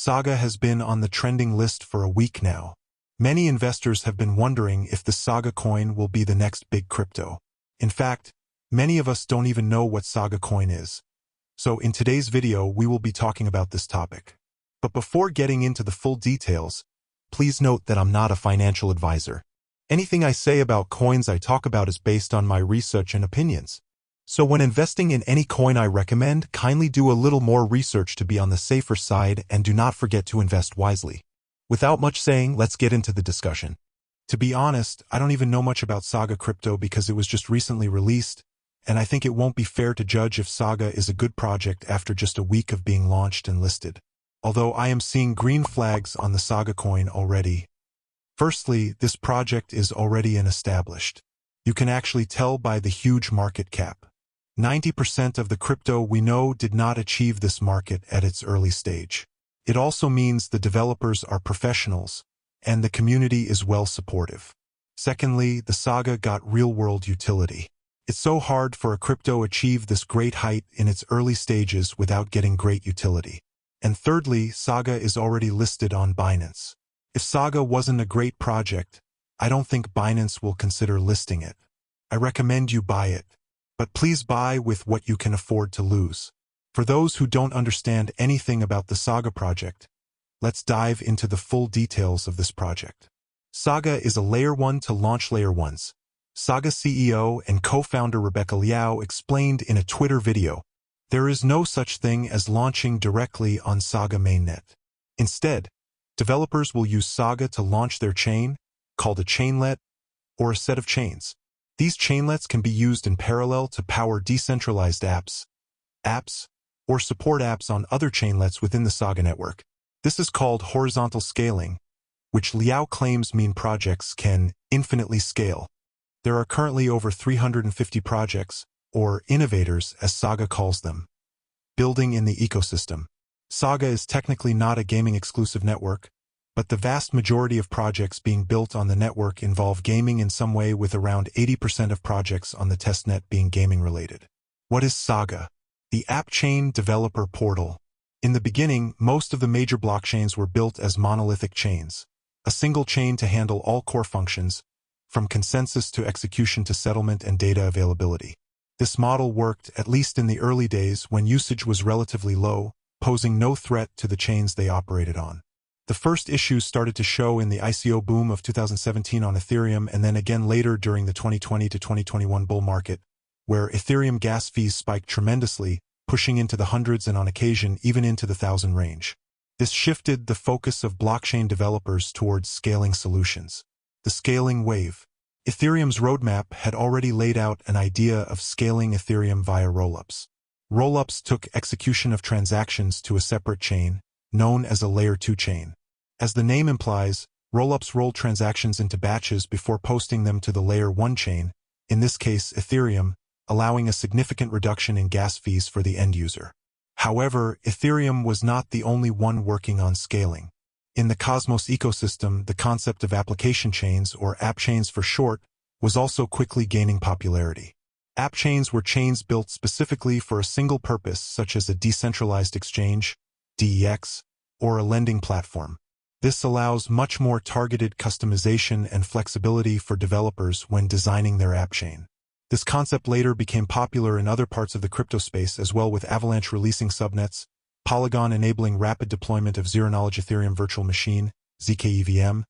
Saga has been on the trending list for a week now. Many investors have been wondering if the Saga coin will be the next big crypto. In fact, many of us don't even know what Saga coin is. So in today's video, we will be talking about this topic. But before getting into the full details, please note that I'm not a financial advisor. Anything I say about coins I talk about is based on my research and opinions. So when investing in any coin I recommend, kindly do a little more research to be on the safer side and do not forget to invest wisely. Without much saying, let's get into the discussion. To be honest, I don't even know much about Saga Crypto because it was just recently released, and I think it won't be fair to judge if Saga is a good project after just a week of being launched and listed. Although I am seeing green flags on the Saga coin already. Firstly, this project is already established. You can actually tell by the huge market cap. 90% of the crypto we know did not achieve this market at its early stage. It also means the developers are professionals, and the community is well supportive. Secondly, the Saga got real-world utility. It's so hard for a crypto achieve this great height in its early stages without getting great utility. And thirdly, Saga is already listed on Binance. If Saga wasn't a great project, I don't think Binance will consider listing it. I recommend you buy it. But please buy with what you can afford to lose. For those who don't understand anything about the Saga project, let's dive into the full details of this project. Saga is a Layer 1 to launch Layer 1s. Saga CEO and co-founder Rebecca Liao explained in a Twitter video, there is no such thing as launching directly on Saga mainnet. Instead, developers will use Saga to launch their chain, called a chainlet, or a set of chains. These chainlets can be used in parallel to power decentralized apps, or support apps on other chainlets within the Saga network. This is called horizontal scaling, which Liao claims mean projects can infinitely scale. There are currently over 350 projects, or innovators as Saga calls them, building in the ecosystem. Saga is technically not a gaming-exclusive network, but the vast majority of projects being built on the network involve gaming in some way, with around 80% of projects on the testnet being gaming-related. What is Saga? The App Chain Developer Portal. In the beginning, most of the major blockchains were built as monolithic chains, a single chain to handle all core functions, from consensus to execution to settlement and data availability. This model worked, at least in the early days when usage was relatively low, posing no threat to the chains they operated on. The first issues started to show in the ICO boom of 2017 on Ethereum, and then again later during the 2020 to 2021 bull market, where Ethereum gas fees spiked tremendously, pushing into the hundreds and on occasion even into the 1,000 range. This shifted the focus of blockchain developers towards scaling solutions. The scaling wave. Ethereum's roadmap had already laid out an idea of scaling Ethereum via rollups. Rollups took execution of transactions to a separate chain, known as a Layer 2 chain. As the name implies, rollups roll transactions into batches before posting them to the Layer 1 chain, in this case Ethereum, allowing a significant reduction in gas fees for the end user. However, Ethereum was not the only one working on scaling. In the Cosmos ecosystem, the concept of application chains, or app chains for short, was also quickly gaining popularity. App chains were chains built specifically for a single purpose, such as a decentralized exchange, DEX, or a lending platform. This allows much more targeted customization and flexibility for developers when designing their app chain. This concept later became popular in other parts of the crypto space as well, with Avalanche releasing subnets, Polygon enabling rapid deployment of zero-knowledge Ethereum Virtual Machine, ZKEVM,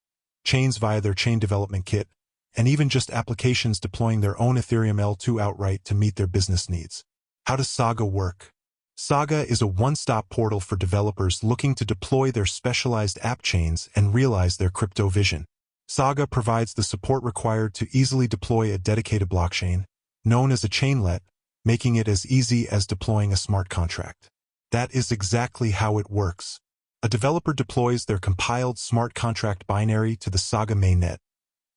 chains via their chain development kit, and even just applications deploying their own Ethereum L2 outright to meet their business needs. How does Saga work? Saga is a one-stop portal for developers looking to deploy their specialized app chains and realize their crypto vision. Saga provides the support required to easily deploy a dedicated blockchain, known as a chainlet, making it as easy as deploying a smart contract. That is exactly how it works. A developer deploys their compiled smart contract binary to the Saga mainnet,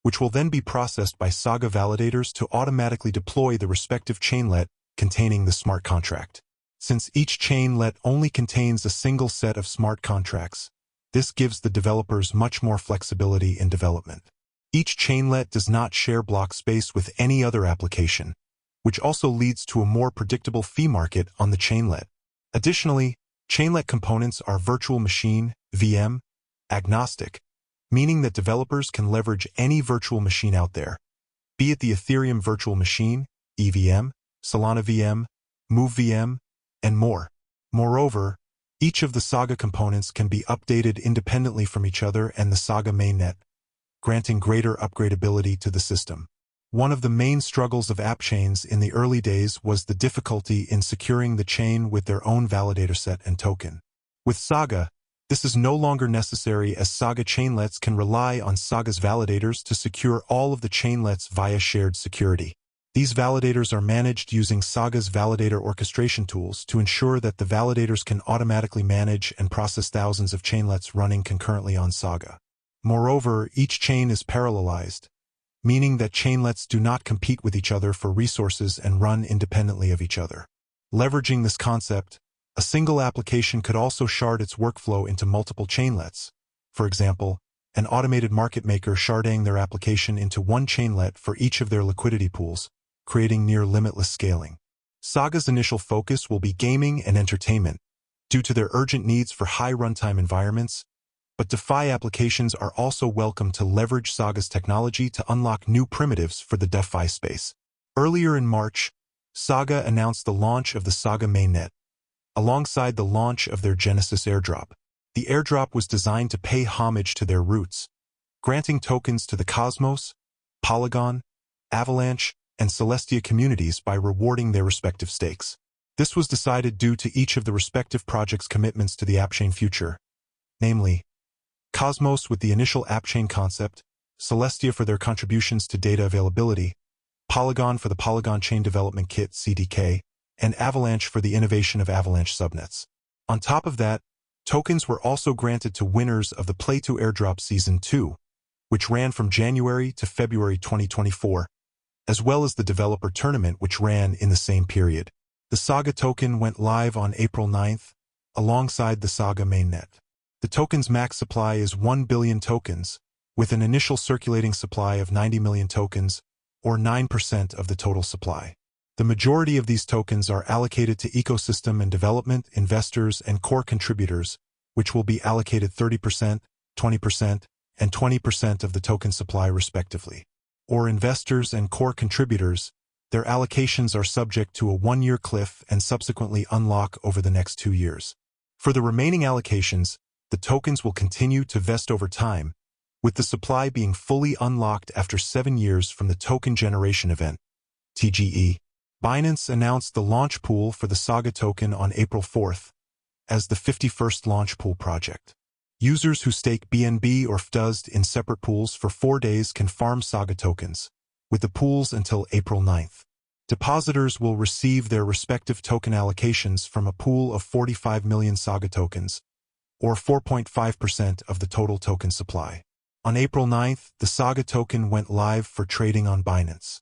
which will then be processed by Saga validators to automatically deploy the respective chainlet containing the smart contract. Since each chainlet only contains a single set of smart contracts, this gives the developers much more flexibility in development. Each chainlet does not share block space with any other application, which also leads to a more predictable fee market on the chainlet. Additionally, Chainlet components are virtual machine, VM, agnostic, meaning that developers can leverage any virtual machine out there, be it the Ethereum Virtual Machine, EVM, Solana VM, Move VM, and more. Moreover, each of the Saga components can be updated independently from each other and the Saga mainnet, granting greater upgradability to the system. One of the main struggles of app chains in the early days was the difficulty in securing the chain with their own validator set and token. With Saga, this is no longer necessary as Saga chainlets can rely on Saga's validators to secure all of the chainlets via shared security. These validators are managed using Saga's validator orchestration tools to ensure that the validators can automatically manage and process thousands of chainlets running concurrently on Saga. Moreover, each chain is parallelized, meaning that chainlets do not compete with each other for resources and run independently of each other. Leveraging this concept, a single application could also shard its workflow into multiple chainlets. For example, an automated market maker sharding their application into one chainlet for each of their liquidity pools, creating near limitless scaling. Saga's initial focus will be gaming and entertainment, due to their urgent needs for high runtime environments, but DeFi applications are also welcome to leverage Saga's technology to unlock new primitives for the DeFi space. Earlier in March, Saga announced the launch of the Saga mainnet, alongside the launch of their Genesis airdrop. The airdrop was designed to pay homage to their roots, granting tokens to the Cosmos, Polygon, Avalanche, and Celestia communities by rewarding their respective stakes. This was decided due to each of the respective projects' commitments to the AppChain future, namely, Cosmos with the initial AppChain concept, Celestia for their contributions to data availability, Polygon for the Polygon Chain Development Kit (CDK), and Avalanche for the innovation of Avalanche subnets. On top of that, tokens were also granted to winners of the Play2 Airdrop Season 2, which ran from January to February 2024, as well as the Developer Tournament which ran in the same period. The Saga token went live on April 9th, alongside the Saga mainnet. The token's max supply is 1 billion tokens, with an initial circulating supply of 90 million tokens, or 9% of the total supply. The majority of these tokens are allocated to ecosystem and development, investors, and core contributors, which will be allocated 30%, 20%, and 20% of the token supply respectively. Or investors and core contributors, their allocations are subject to a 1-year cliff and subsequently unlock over the next 2 years. For the remaining allocations, the tokens will continue to vest over time, with the supply being fully unlocked after 7 years from the Token Generation Event, TGE. Binance announced the launch pool for the Saga token on April 4th as the 51st launch pool project. Users who stake BNB or FDUZD in separate pools for 4 days can farm Saga tokens, with the pools until April 9th. Depositors will receive their respective token allocations from a pool of 45 million Saga tokens, or 4.5% of the total token supply. On April 9th, the Saga token went live for trading on Binance.